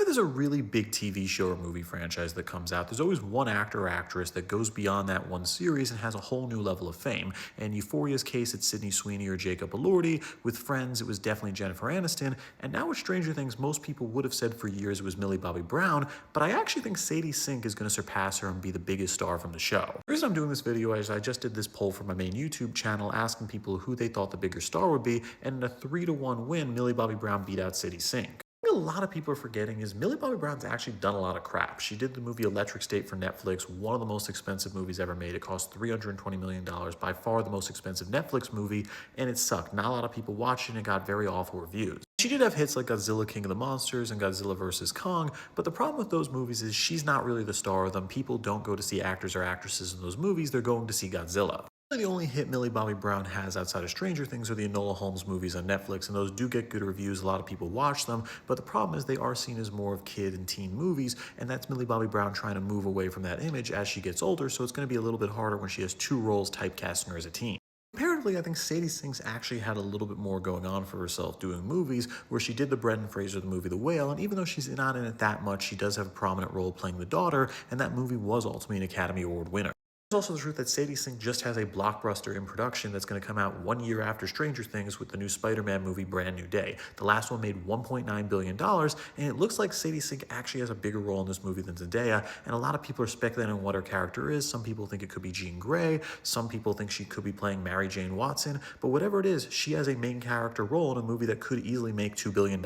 There's a really big TV show or movie franchise that comes out, there's always one actor or actress that goes beyond that one series and has a whole new level of fame. In Euphoria's case, it's Sydney Sweeney or Jacob Elordi. With Friends, it was definitely Jennifer Aniston. And now with Stranger Things, most people would have said for years it was Millie Bobby Brown, but I actually think Sadie Sink is going to surpass her and be the biggest star from the show. The reason I'm doing this video is I just did this poll for my main YouTube channel asking people who they thought the bigger star would be, and in a 3-1 win, Millie Bobby Brown beat out Sadie Sink. A lot of people are forgetting is Millie Bobby Brown's actually done a lot of crap. She did the movie Electric State for Netflix, one of the most expensive movies ever made. It cost $320 million, by far the most expensive Netflix movie, and it sucked. Not a lot of people watched it, and it got very awful reviews. She did have hits like Godzilla King of the Monsters and Godzilla vs. Kong, but the problem with those movies is she's not really the star of them. People don't go to see actors or actresses in those movies, they're going to see Godzilla. The only hit Millie Bobby Brown has outside of Stranger Things are the Enola Holmes movies on Netflix, and those do get good reviews. A lot of people watch them, but the problem is they are seen as more of kid and teen movies, and that's Millie Bobby Brown trying to move away from that image as she gets older, so it's going to be a little bit harder when she has two roles typecasting her as a teen. Comparatively, I think Sadie Sink's actually had a little bit more going on for herself doing movies, where she did the Brendan Fraser, the movie The Whale, and even though she's not in it that much, she does have a prominent role playing the daughter, and that movie was ultimately an Academy Award winner. There's also the truth that Sadie Sink just has a blockbuster in production that's going to come out 1 year after Stranger Things with the new Spider-Man movie Brand New Day. The last one made $1.9 billion, and it looks like Sadie Sink actually has a bigger role in this movie than Zendaya, and a lot of people are speculating on what her character is. Some people think it could be Jean Grey, some people think she could be playing Mary Jane Watson, but whatever it is, she has a main character role in a movie that could easily make $2 billion.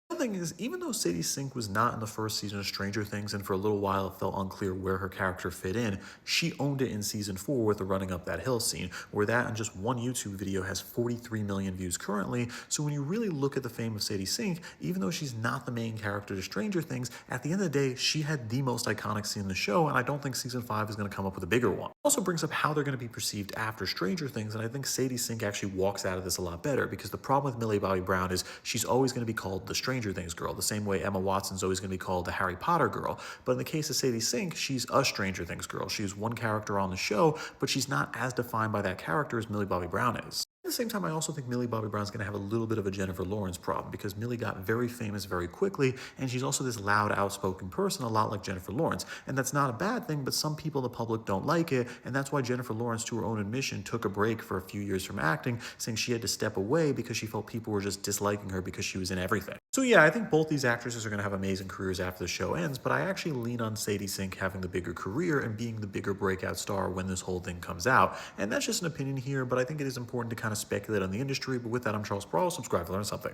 The thing is, even though Sadie Sink was not in the first season of Stranger Things and for a little while it felt unclear where her character fit in, she owned it in season 4 with the running up that hill scene, where that in just one YouTube video has 43 million views currently. So when you really look at the fame of Sadie Sink, even though she's not the main character to Stranger Things, at the end of the day, she had the most iconic scene in the show, and I don't think season 5 is going to come up with a bigger one. It also brings up how they're going to be perceived after Stranger Things, and I think Sadie Sink actually walks out of this a lot better, because the problem with Millie Bobby Brown is she's always going to be called the Stranger Things girl, the same way Emma Watson's always going to be called the Harry Potter girl. But in the case of Sadie Sink, she's a Stranger Things girl. She's one character on the show, but she's not as defined by that character as Millie Bobby Brown is. At the same time, I also think Millie Bobby Brown's going to have a little bit of a Jennifer Lawrence problem, because Millie got very famous very quickly, and she's also this loud, outspoken person, a lot like Jennifer Lawrence. And that's not a bad thing, but some people in the public don't like it, and that's why Jennifer Lawrence, to her own admission, took a break for a few years from acting, saying she had to step away because she felt people were just disliking her because she was in everything. So yeah, I think both these actresses are going to have amazing careers after the show ends, but I actually lean on Sadie Sink having the bigger career and being the bigger breakout star when this whole thing comes out. And that's just an opinion here, but I think it is important to kind of speculate on the industry. But with that, I'm Charles Sproul. Subscribe to learn something.